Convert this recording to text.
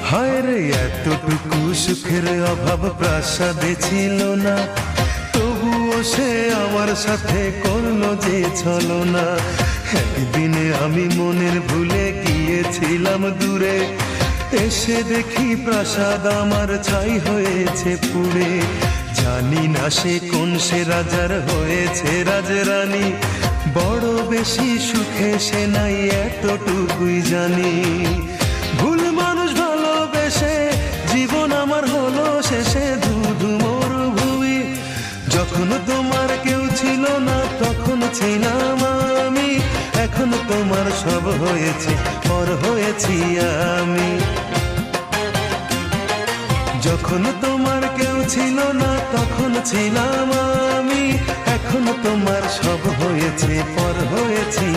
হায় রে এতটুকু সুখের অভাব প্রাসাদে ছিল না, তবুও সে আমার সাথে করলো যে ছলনা। একদিনে আমি মনের ভুলে গিয়েছিলাম দূরে, এসে দেখি প্রাসাদ আমার ছাই হয়েছে পুড়ে। জানি না সে কোন সে রাজার হয়েছে রাজরানী, বড় বেশি সুখে সে নাই এতটুকুই জানি। ভুল মানুষ ভালোবেসে জীবন আমার হলো শেষে ধুধু মরুভূমি। যখন তোমার কেউ ছিল না তখন ছিলাম আমি, এখন তোমার সব হয়েছে পর হয়েছি আমি। যখন তোমার কেউ ছিল না তখন ছিলাম আমি, এখন তোমার সব হয়েছে পর হয়েছি।